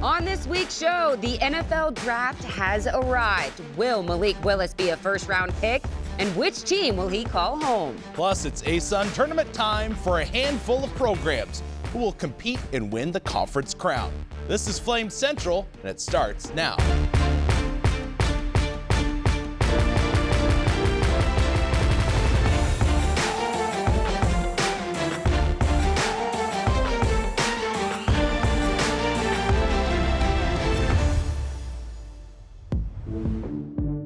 On this week's show, the NFL draft has arrived. Will Malik Willis be a first-round pick? And which team will he call home? Plus, it's ASUN tournament time for a handful of programs who will compete and win the conference crown. This is Flame Central, and it starts now.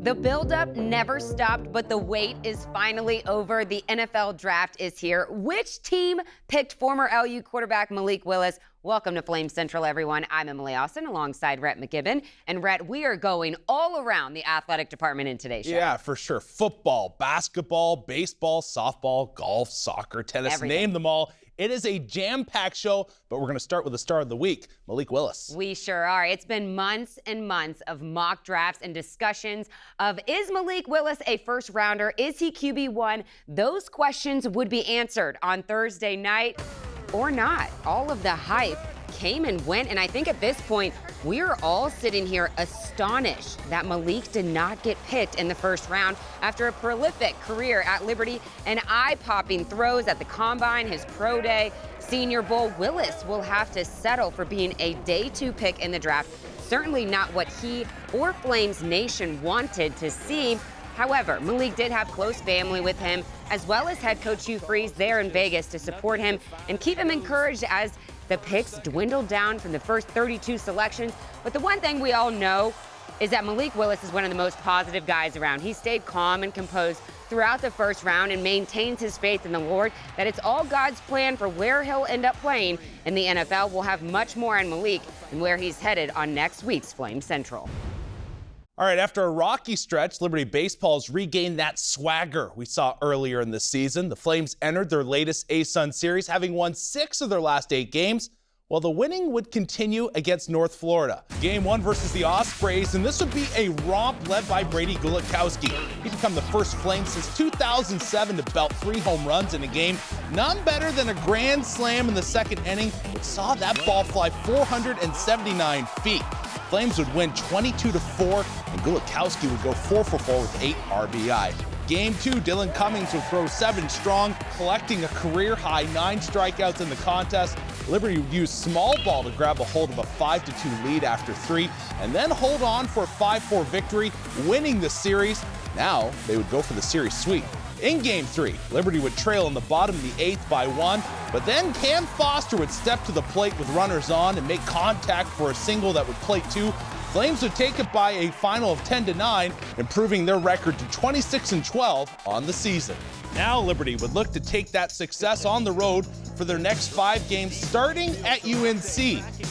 The buildup never stopped, but the wait is finally over. The NFL draft is here. Which team picked former LU quarterback Malik Willis? Welcome to Flame Central, everyone. I'm Emily Austin alongside Rhett McGibbon. And Rhett, we are going all around the athletic department in today's show. Yeah, for sure. Football, basketball, baseball, softball, golf, soccer, tennis, Everything. Name them all. It is a jam-packed show, but we're going to start with the star of the week, Malik Willis. We sure are. It's been months and months of mock drafts and discussions of, is Malik Willis a first rounder? Is he QB1? Those questions would be answered on Thursday night or not. All of the hype came and went, and I think at this point, we are all sitting here astonished that Malik did not get picked in the first round after a prolific career at Liberty and eye-popping throws at the Combine, his pro day, Senior Bowl. Willis will have to settle for being a day 2 pick in the draft. Certainly not what he or Flames Nation wanted to see. However, Malik did have close family with him, as well as head coach Hugh Freeze there in Vegas to support him and keep him encouraged as the picks dwindled down from the first 32 selections. But the one thing we all know is that Malik Willis is one of the most positive guys around. He stayed calm and composed throughout the first round and maintains his faith in the Lord that it's all God's plan for where he'll end up playing in the NFL. We'll have much more on Malik and where he's headed on next week's Flame Central. All right, after a rocky stretch, Liberty Baseball's regained that swagger we saw earlier in the season. The Flames entered their latest ASUN series, having won 6 of their last 8 games, while the winning would continue against North Florida. Game 1 versus the Ospreys, and this would be a romp led by Brady Gulikowski. He'd become the first Flame since 2007 to belt 3 home runs in a game. None better than a grand slam in the second inning, which saw that ball fly 479 feet. Flames would win 22-4, and Gulikowski would go 4 for 4 with 8 RBI. Game 2, Dylan Cummings would throw 7 strong, collecting a career-high 9 strikeouts in the contest. Liberty would use small ball to grab a hold of a 5-2 lead after 3, and then hold on for a 5-4 victory, winning the series. Now they would go for the series sweep. In Game 3, Liberty would trail in the bottom of the 8th by 1, but then Cam Foster would step to the plate with runners on and make contact for a single that would plate 2. Flames would take it by a final of 10-9, improving their record to 26-12 on the season. Now Liberty would look to take that success on the road for their next 5 games, starting at UNC.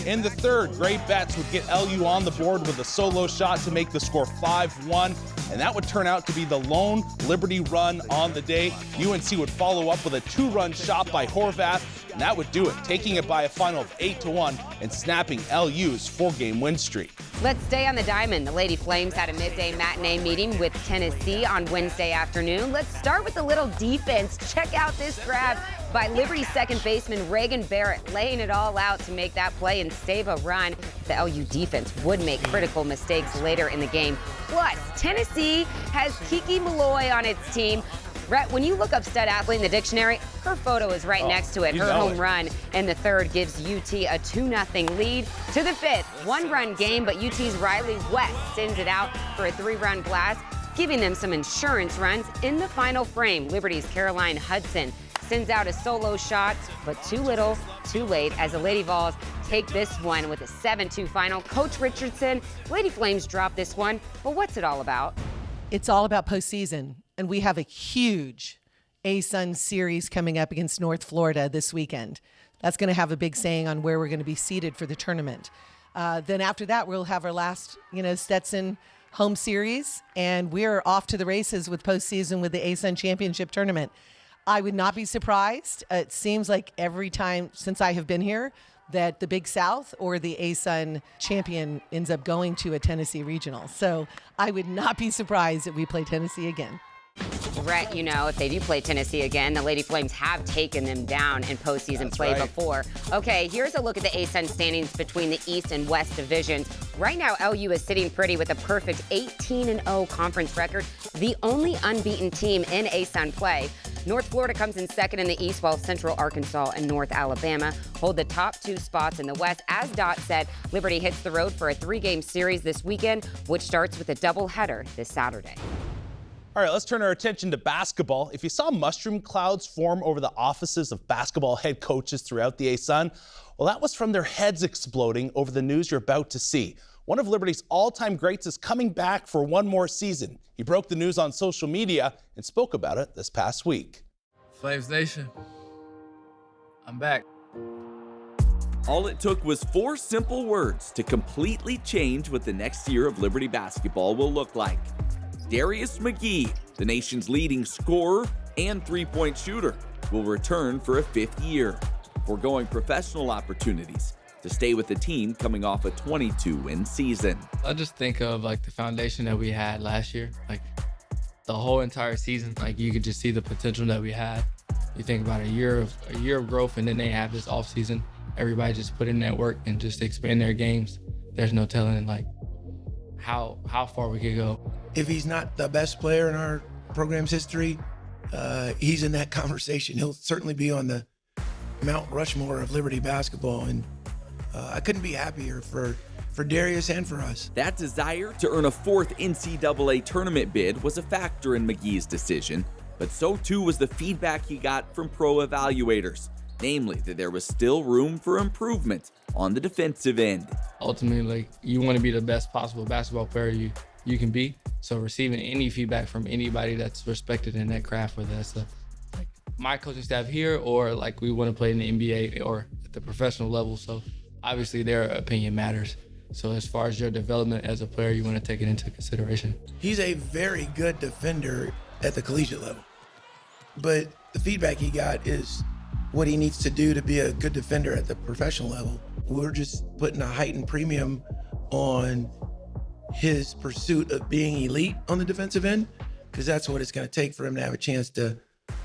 In the third, Gray Betts would get LU on the board with a solo shot to make the score 5-1, and that would turn out to be the lone Liberty run on the day. UNC would follow up with a 2-run shot by Horvath, and that would do it, taking it by a final of 8-1 and snapping LU's 4-game win streak. Let's stay on the diamond. The Lady Flames had a midday matinee meeting with Tennessee on Wednesday afternoon. Let's start with a little defense. Check out this grab by Liberty second baseman Reagan Barrett, laying it all out to make that play and save a run. The LU defense would make critical mistakes later in the game. Plus, Tennessee has Kiki Malloy on its team. Rhett, when you look up stud athlete in the dictionary, her photo is right next to it. Her home run in the third gives UT a 2-0 lead. To the 5th, 1-run game, but UT's Riley West sends it out for a 3-run blast, giving them some insurance runs in the final frame. Liberty's Caroline Hudson sends out a solo shot, but too little, too late, as the Lady Vols take this one with a 7-2 final. Coach Richardson, Lady Flames drop this one, but what's it all about? It's all about postseason, and we have a huge ASUN series coming up against North Florida this weekend. That's going to have a big saying on where we're going to be seated for the tournament. Then after that, we'll have our last, Stetson home series, and we're off to the races with postseason with the ASUN Championship Tournament. I would not be surprised. It seems like every time since I have been here that the Big South or the ASUN champion ends up going to a Tennessee regional. So I would not be surprised if we play Tennessee again. threat, you know, if they do play Tennessee again. The Lady Flames have taken them down in postseason play before. Okay, here's a look at the ASUN standings between the East and West divisions. Right now, LU is sitting pretty with a perfect 18-0 conference record, the only unbeaten team in ASUN play. North Florida comes in second in the East, while Central Arkansas and North Alabama hold the top 2 spots in the West. As Dot said, Liberty hits the road for a 3-game series this weekend, which starts with a doubleheader this Saturday. All right, let's turn our attention to basketball. If you saw mushroom clouds form over the offices of basketball head coaches throughout the ASUN, well, that was from their heads exploding over the news you're about to see. One of Liberty's all-time greats is coming back for one more season. He broke the news on social media and spoke about it this past week. Flames Nation, I'm back. All it took was 4 simple words to completely change what the next year of Liberty basketball will look like. Darius McGee, the nation's leading scorer and three-point shooter, will return for a 5th year, foregoing professional opportunities to stay with the team coming off a 22-win season. I just think of like the foundation that we had last year, like the whole entire season. Like you could just see the potential that we had. You think about a year of growth, and then they have this off season. Everybody just put in that work and just expand their games. There's no telling like how far we could go. If he's not the best player in our program's history, he's in that conversation. He'll certainly be on the Mount Rushmore of Liberty basketball, and I couldn't be happier for Darius and for us. That desire to earn a 4th NCAA tournament bid was a factor in McGee's decision, but so too was the feedback he got from pro evaluators, namely that there was still room for improvement on the defensive end. Ultimately, like you want to be the best possible basketball player you can be. So receiving any feedback from anybody that's respected in that craft, whether that's like my coaching staff here or like we want to play in the NBA or at the professional level. So obviously their opinion matters. So as far as your development as a player, you want to take it into consideration. He's a very good defender at the collegiate level, but the feedback he got is what he needs to do to be a good defender at the professional level. We're just putting a heightened premium on his pursuit of being elite on the defensive end, because that's what it's going to take for him to have a chance to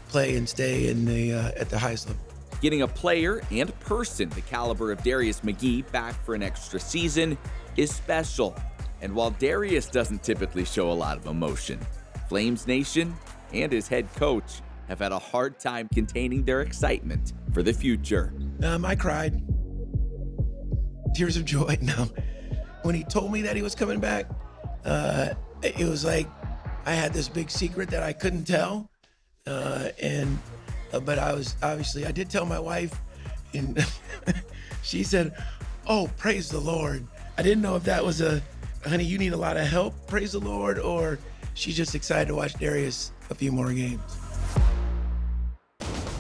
play and stay in the at the highest level. Getting a player and person the caliber of Darius McGee back for an extra season is special. And while Darius doesn't typically show a lot of emotion, Flames Nation and his head coach have had a hard time containing their excitement for the future. I cried. Tears of joy. No. When he told me that he was coming back, it was like I had this big secret that I couldn't tell. But I did tell my wife, and she said, "Oh, praise the Lord." I didn't know if that was honey, you need a lot of help, praise the Lord, or she's just excited to watch Darius a few more games.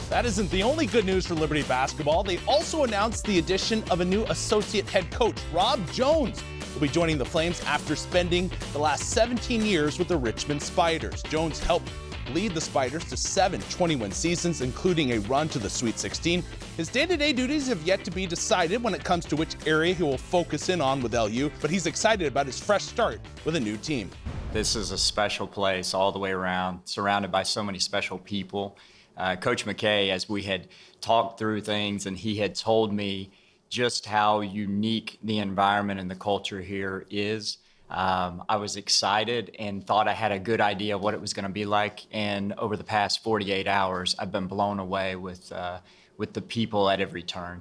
That isn't the only good news for Liberty basketball. They also announced the addition of a new associate head coach. Rob Jones will be joining the Flames after spending the last 17 years with the Richmond Spiders. Jones helped lead the Spiders to 7 20-win seasons, including a run to the Sweet 16. His day-to-day duties have yet to be decided when it comes to which area he will focus in on with LU, but he's excited about his fresh start with a new team. This is a special place all the way around, surrounded by so many special people. Coach McKay, as we had talked through things, and he had told me just how unique the environment and the culture here is. I was excited and thought I had a good idea of what it was going to be like. And over the past 48 hours, I've been blown away with the people at every turn.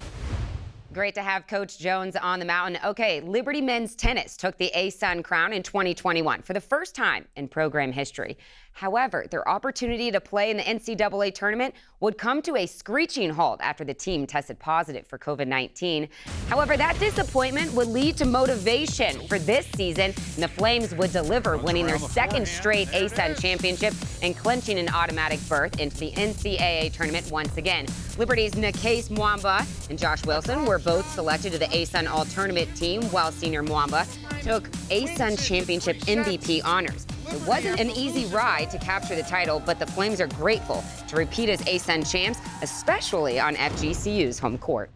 Great to have Coach Jones on the mountain. Okay, Liberty men's tennis took the ASUN crown in 2021 for the first time in program history. However, their opportunity to play in the NCAA tournament would come to a screeching halt after the team tested positive for COVID-19. However, that disappointment would lead to motivation for this season, and the Flames would deliver, winning their second straight ASUN championship and clinching an automatic berth into the NCAA tournament once again. Liberty's Nakase Mwamba and Josh Wilson were both selected to the ASUN All-Tournament team, while senior Mwamba took ASUN championship MVP honors. It wasn't an easy ride to capture the title, but the Flames are grateful to repeat as ASUN champs, especially on FGCU's home court.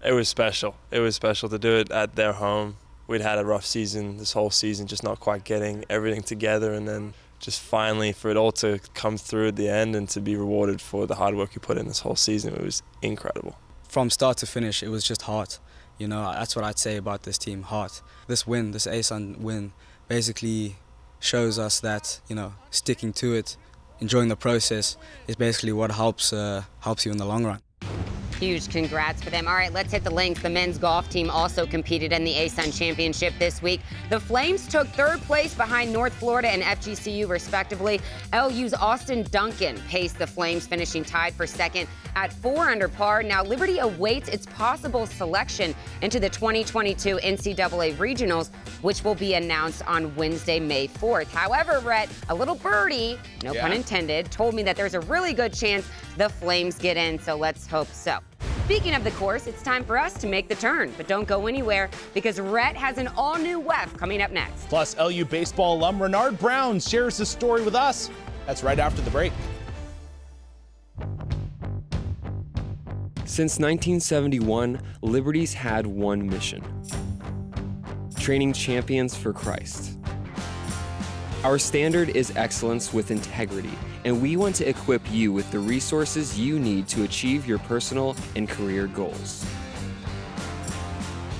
It was special. It was special to do it at their home. We'd had a rough season, this whole season, just not quite getting everything together, and then just finally for it all to come through at the end and to be rewarded for the hard work you put in this whole season, it was incredible. From start to finish, it was just heart. You know, that's what I'd say about this team, heart. This win, this ASUN win, basically shows us that, you know, sticking to it, enjoying the process is basically what helps you in the long run. Huge congrats for them. All right, let's hit the links. The men's golf team also competed in the ASUN Championship this week. The Flames took third place behind North Florida and FGCU, respectively. LU's Austin Duncan paced the Flames, finishing tied for second at 4 under par. Now, Liberty awaits its possible selection into the 2022 NCAA Regionals, which will be announced on Wednesday, May 4th. However, Rhett, a little birdie, no pun intended, told me that there's a really good chance the Flames get in, so let's hope so. Speaking of the course, it's time for us to make the turn, but don't go anywhere because Rhett has an all-new WEF coming up next. Plus, LU baseball alum Renard Brown shares his story with us. That's right after the break. Since 1971, Liberty's had one mission: training champions for Christ. Our standard is excellence with integrity, and we want to equip you with the resources you need to achieve your personal and career goals.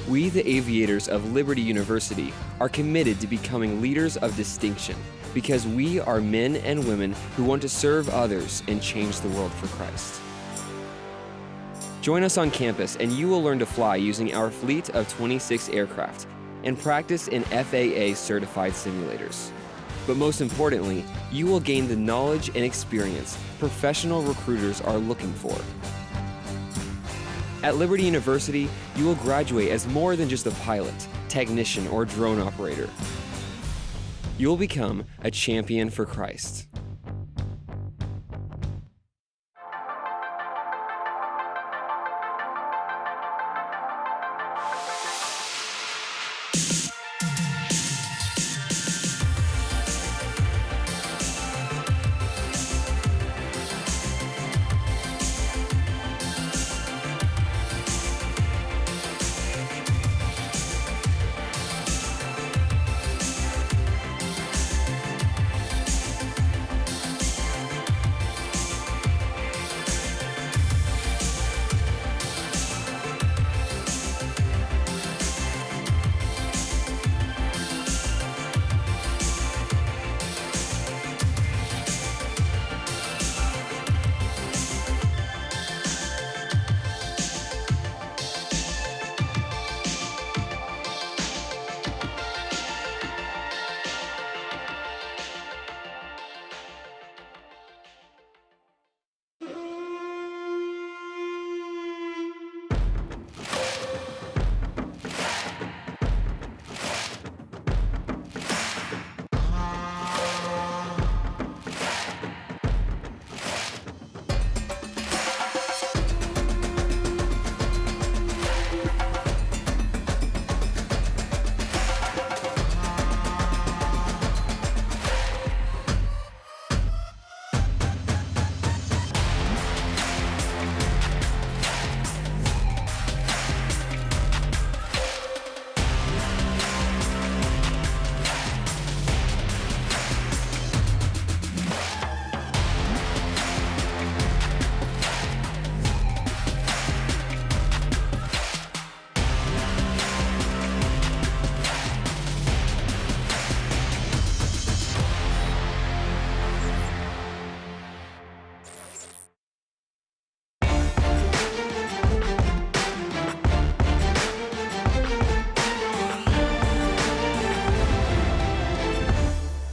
We, the aviators of Liberty University, are committed to becoming leaders of distinction because we are men and women who want to serve others and change the world for Christ. Join us on campus and you will learn to fly using our fleet of 26 aircraft and practice in FAA-certified simulators. But most importantly, you will gain the knowledge and experience professional recruiters are looking for. At Liberty University, you will graduate as more than just a pilot, technician, or drone operator. You will become a champion for Christ.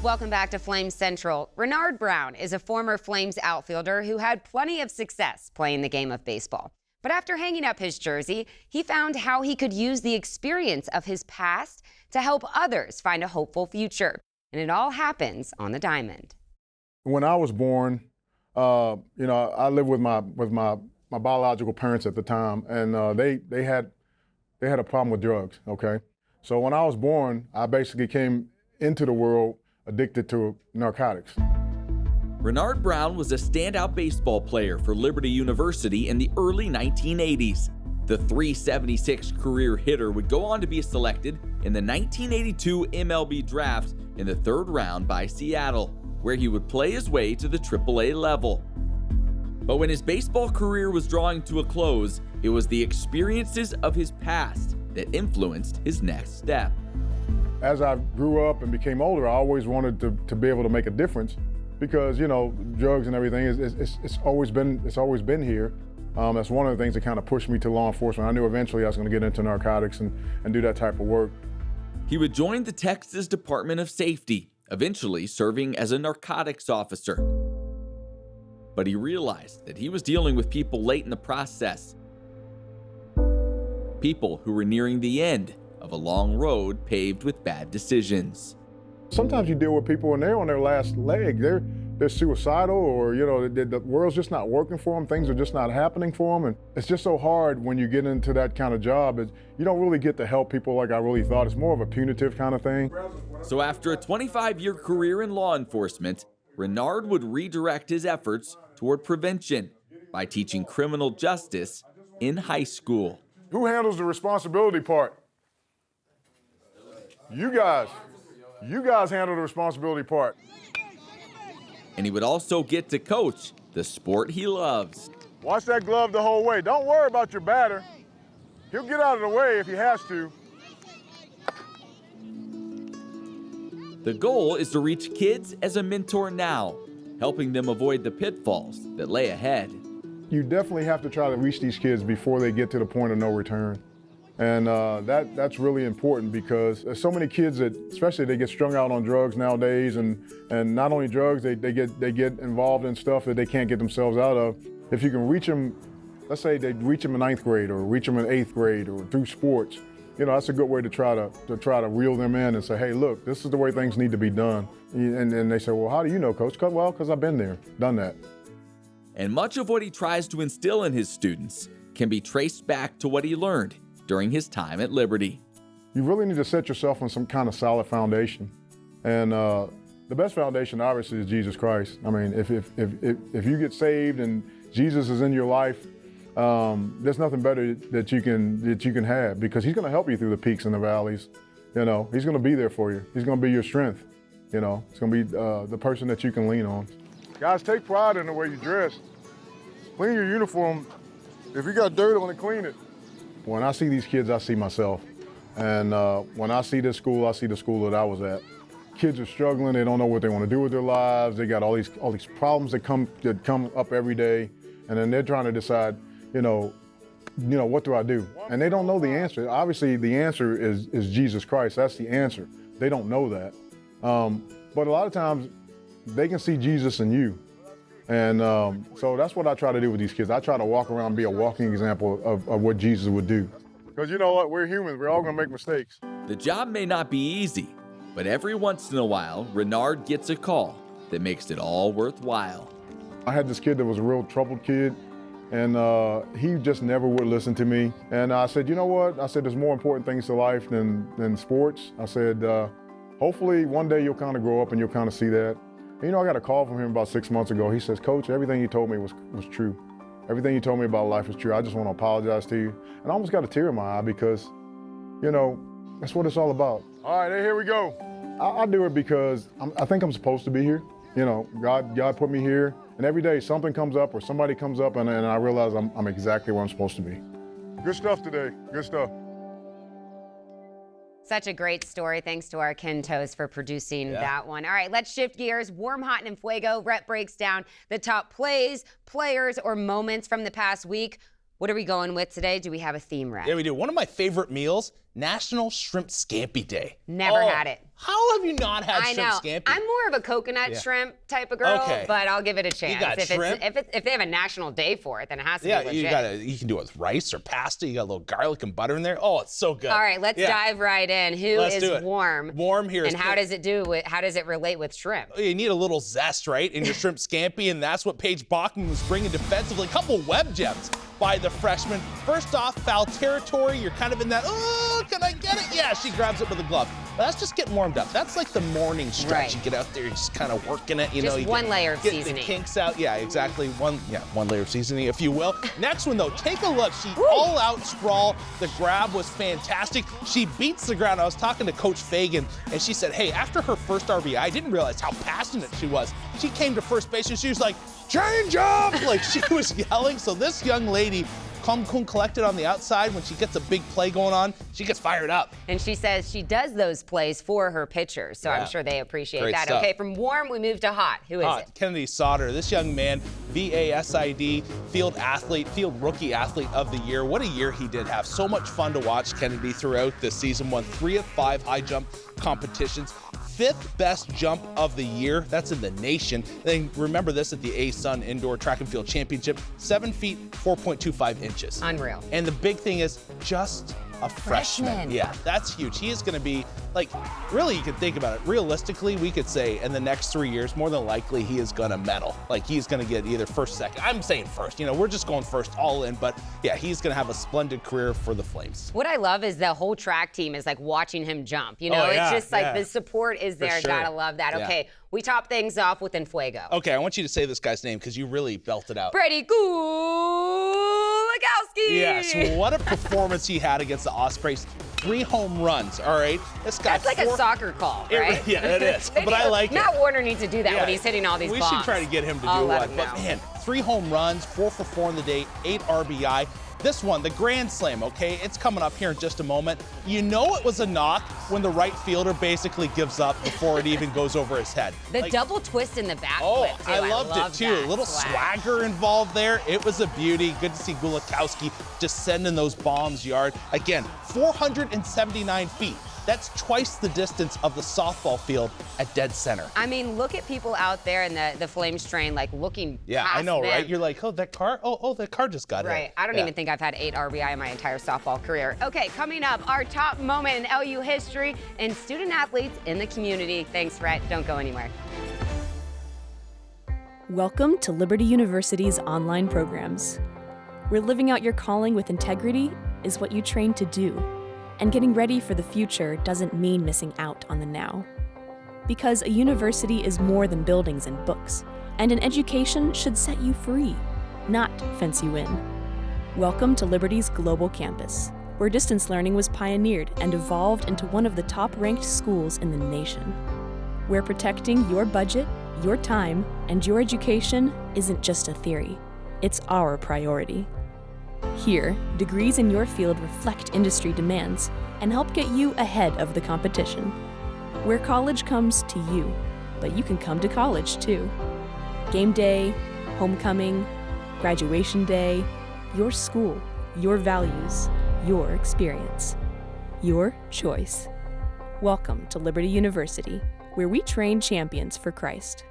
Welcome back to Flames Central. Renard Brown is a former Flames outfielder who had plenty of success playing the game of baseball. But after hanging up his jersey, he found how he could use the experience of his past to help others find a hopeful future. And it all happens on the diamond. When I was born, I lived with my biological parents at the time, and they had a problem with drugs. Okay, so when I was born, I basically came into the world addicted to narcotics. Renard Brown was a standout baseball player for Liberty University in the early 1980s. The .376 career hitter would go on to be selected in the 1982 MLB draft in the 3rd round by Seattle. where he would play his way to the AAA level. But when his baseball career was drawing to a close, it was the experiences of his past that influenced his next step. As I grew up and became older, I always wanted to be able to make a difference because, you know, drugs and everything, it's always been here. That's one of the things that kind of pushed me to law enforcement. I knew eventually I was going to get into narcotics and do that type of work. He would join the Texas Department of Safety, eventually serving as a narcotics officer. But he realized that he was dealing with people late in the process. People who were nearing the end of a long road paved with bad decisions. Sometimes you deal with people and they're on their last leg. They're suicidal, or, you know, the world's just not working for them. Things are just not happening for them. And it's just so hard when you get into that kind of job. You don't really get to help people like I really thought. It's more of a punitive kind of thing. So after a 25-year career in law enforcement, Renard would redirect his efforts toward prevention by teaching criminal justice in high school. Who handles the responsibility part? You guys. You guys handle the responsibility part. And he would also get to coach the sport he loves. Watch that glove the whole way. Don't worry about your batter. He'll get out of the way if he has to. The goal is to reach kids as a mentor now, helping them avoid the pitfalls that lay ahead. You definitely have to try to reach these kids before they get to the point of no return. And that's really important because there's so many kids that, especially they get strung out on drugs nowadays, and not only drugs, they get involved in stuff that they can't get themselves out of. If you can reach them, let's say they reach them in 9th grade or reach them in 8th grade or through sports, you know, that's a good way to try to reel them in and say, hey, look, this is the way things need to be done. And they say, well, how do you know, Coach? Well, because I've been there, done that. And much of what he tries to instill in his students can be traced back to what he learned during his time at Liberty. You really need to set yourself on some kind of solid foundation. And the best foundation, obviously, is Jesus Christ. I mean, if you get saved and Jesus is in your life, there's nothing better that you can have, because he's going to help you through the peaks and the valleys. You know, he's going to be there for you. He's going to be your strength. You know, he's going to be the person that you can lean on. Guys, take pride in the way you dress. Clean your uniform. If you got dirt on it, clean it. When I see these kids, I see myself. And when I see this school, I see the school that I was at. Kids are struggling. They don't know what they want to do with their lives. They got all these problems that come up every day. And then they're trying to decide, you know, what do I do? And they don't know the answer. Obviously, the answer is Jesus Christ. That's the answer. They don't know that. But a lot of times, they can see Jesus in you. And so that's what I try to do with these kids. I try to walk around and be a walking example of what Jesus would do. Because you know what? We're humans. We're all going to make mistakes. The job may not be easy, but every once in a while, Renard gets a call that makes it all worthwhile. I had this kid that was a real troubled kid, and he just never would listen to me. And I said, you know what? I said, there's more important things to life than sports. I said, hopefully one day you'll kind of grow up and you'll kind of see that. And, you know, I got a call from him about 6 months ago. He says, Coach, everything you told me was true. Everything you told me about life is true. I just want to apologize to you. And I almost got a tear in my eye because, you know, that's what it's all about. All right, here we go. I do it because I think I'm supposed to be here. You know, God put me here. And every day something comes up or somebody comes up and I realize I'm exactly where I'm supposed to be. Good stuff today. Good stuff. Such a great story. Thanks to our Ken Toes for producing that one. All right, let's shift gears. Warm, hot, and fuego. Rhett breaks down the top plays, players, or moments from the past week. What are we going with today? Do we have a theme, Rhett? Yeah, we do. One of my favorite meals, National Shrimp Scampi Day. Never had it. How have you not had shrimp scampi? I'm more of a coconut shrimp type of girl, but I'll give it a chance. You got shrimp? If they have a national day for it, then it has to be legit. You can do it with rice or pasta. You got a little garlic and butter in there. Oh, it's so good. All right, let's dive right in. Who is warm? Warm here. And how does it relate with shrimp? You need a little zest, right, in your shrimp scampi, and that's what Paige Bachman was bringing defensively. A couple web gems by the freshman. First off, foul territory. You're kind of in that, oh, can I get it? Yeah, she grabs it with a glove. But that's just getting warmed up. That's like the morning stretch. Right. You get out there, you're just kind of working it. You Just know, you one layer of get seasoning. the kinks out. Yeah, exactly. One layer of seasoning, if you will. Next one, though, take a look. She all-out sprawl. The grab was fantastic. She beats the ground. I was talking to Coach Fagan, and she said, hey, after her first RBI, I didn't realize how passionate she was. She came to first base, and she was like, change up! Like, she was yelling. So this young lady, calm, cool, collected on the outside. When she gets a big play going on, she gets fired up. And she says she does those plays for her pitchers, so I'm sure they appreciate Great that. stuff. Okay, from warm, we move to hot. Who is it? Kennedy Sauter, this young man, VASID, field rookie athlete of the year. What a year he did have. So much fun to watch Kennedy throughout this season. Won 3 of 5 high jump competitions. 5th best jump of the year. That's in the nation. Then remember this at the ASUN Indoor Track and Field Championship, 7 feet, 4.25 inches. Unreal. And the big thing is just a freshman. Yeah, that's huge. He is going to be, like, really, you can think about it. Realistically, we could say in the next 3 years, more than likely, he is going to medal. Like, he's going to get either first, second. I'm saying first. You know, we're just going first all in. But, yeah, he's going to have a splendid career for the Flames. What I love is the whole track team is, like, watching him jump. You know, it's just, like, the support is there. sure. Gotta love that. Yeah. Okay, we top things off with Enfuego. Okay, I want you to say this guy's name because you really belted out. Brady Gulakowski. Yes, what a performance he had against the Ospreys. 3 home runs, all right? This guy. That's like a soccer call, right? Yeah, it is. But I like it. Matt Warner needs to do that when he's hitting all these bombs. We should try to get him to do one. But man, 3 home runs, 4 for 4 in the day, 8 RBI. This one, the Grand Slam, okay? It's coming up here in just a moment. You know it was a knock when the right fielder basically gives up before it even goes over his head. The double twist in the back Oh, flip, too. I loved it too. A little swagger involved there. It was a beauty. Good to see Gulakowski just sending those bombs yard. Again, 479 feet. That's twice the distance of the softball field at dead center. I mean, look at people out there in the Flames train, like looking past I know, them. right? You're like, oh, that car? Oh, that car just got hit. Right. I don't even think I've had 8 RBI in my entire softball career. Okay, coming up, our top moment in LU history and student athletes in the community. Thanks, Rhett. Don't go anywhere. Welcome to Liberty University's online programs, where living out your calling with integrity is what you train to do. And getting ready for the future doesn't mean missing out on the now. Because a university is more than buildings and books, and an education should set you free, not fence you in. Welcome to Liberty's global campus, where distance learning was pioneered and evolved into one of the top-ranked schools in the nation. Where protecting your budget, your time, and your education isn't just a theory, it's our priority. Here, degrees in your field reflect industry demands and help get you ahead of the competition. Where college comes to you, but you can come to college too. Game day, homecoming, graduation day, your school, your values, your experience, your choice. Welcome to Liberty University, where we train champions for Christ.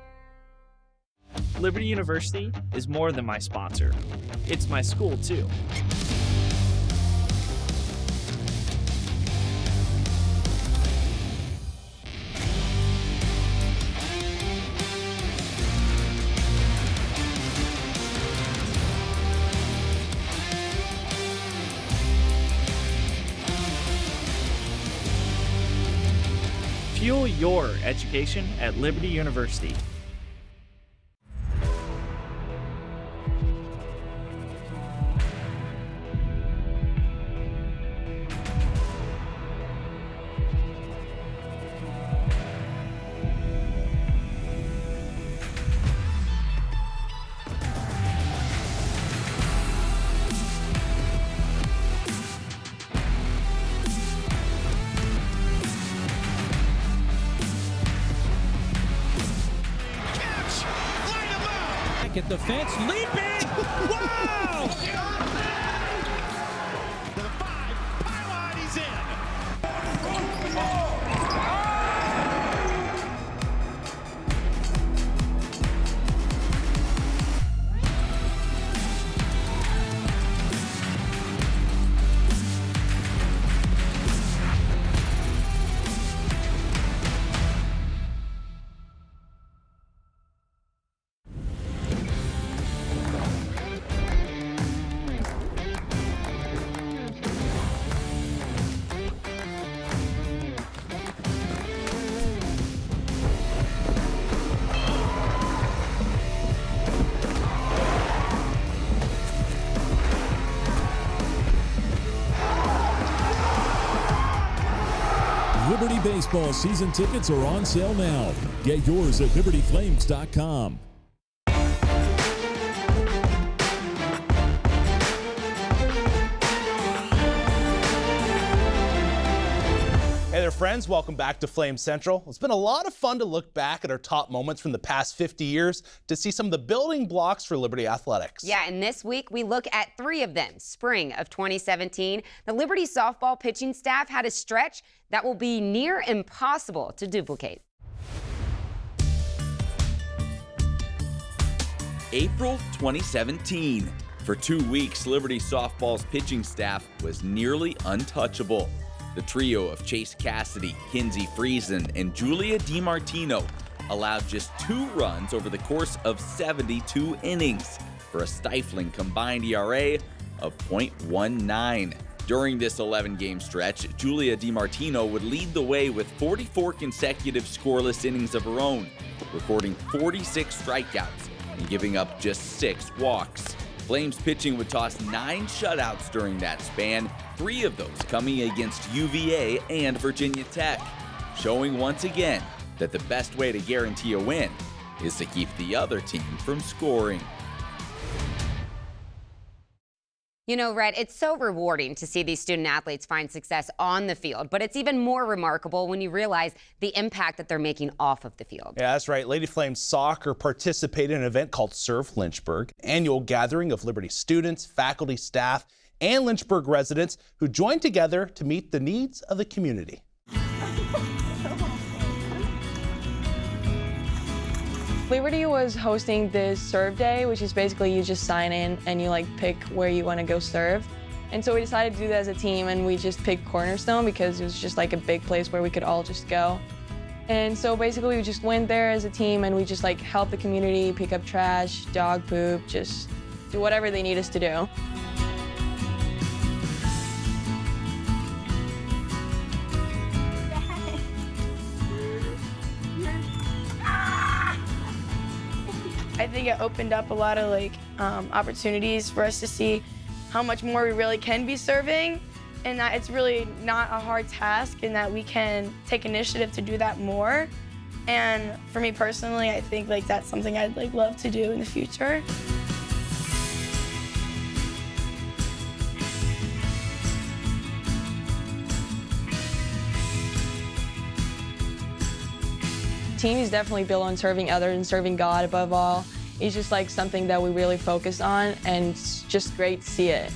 Liberty University is more than my sponsor. It's my school, too. Fuel your education at Liberty University. At the fence, leaping! Wow! To the 5, pylon, he's Liberty Baseball season tickets are on sale now. Get yours at libertyflames.com. Hey there, friends. Welcome back to Flame Central. It's been a lot of fun to look back at our top moments from the past 50 years to see some of the building blocks for Liberty athletics. Yeah, and this week we look at 3 of them. Spring of 2017, the Liberty softball pitching staff had a stretch that will be near impossible to duplicate. April 2017. For 2 weeks, Liberty softball's pitching staff was nearly untouchable. The trio of Chase Cassidy, Kinsey Friesen, and Julia DiMartino allowed just 2 runs over the course of 72 innings for a stifling combined ERA of .19. During this 11-game stretch, Julia DiMartino would lead the way with 44 consecutive scoreless innings of her own, recording 46 strikeouts and giving up just 6 walks. Flames pitching would toss 9 shutouts during that span, 3 of those coming against UVA and Virginia Tech, showing once again that the best way to guarantee a win is to keep the other team from scoring. You know, Rhett, it's so rewarding to see these student athletes find success on the field, but it's even more remarkable when you realize the impact that they're making off of the field. Yeah, that's right. Lady Flames Soccer participated in an event called Serve Lynchburg, annual gathering of Liberty students, faculty, staff, and Lynchburg residents who joined together to meet the needs of the community. Liberty was hosting this serve day, which is basically you just sign in and you pick where you want to go serve. And so we decided to do that as a team, and we just picked Cornerstone because it was just a big place where we could all just go. And so basically we just went there as a team and we just helped the community pick up trash, dog poop, just do whatever they need us to do. I think it opened up a lot of opportunities for us to see how much more we really can be serving, and that it's really not a hard task, and that we can take initiative to do that more. And for me personally, I think that's something I'd love to do in the future. Team is definitely built on serving others and serving God above all. It's just something that we really focus on, and it's just great to see it.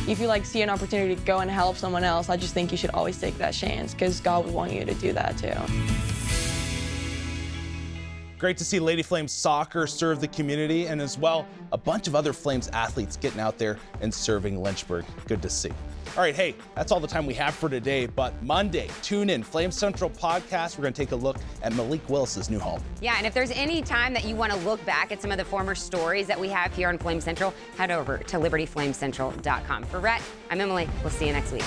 If you see an opportunity to go and help someone else, I just think you should always take that chance, because God would want you to do that too. Great to see Lady Flames Soccer serve the community, and as well, a bunch of other Flames athletes getting out there and serving Lynchburg. Good to see. All right, hey, that's all the time we have for today, but Monday, tune in, Flame Central Podcast. We're going to take a look at Malik Willis's new home. Yeah, and if there's any time that you want to look back at some of the former stories that we have here on Flame Central, head over to libertyflamecentral.com. For Rhett, I'm Emily. We'll see you next week.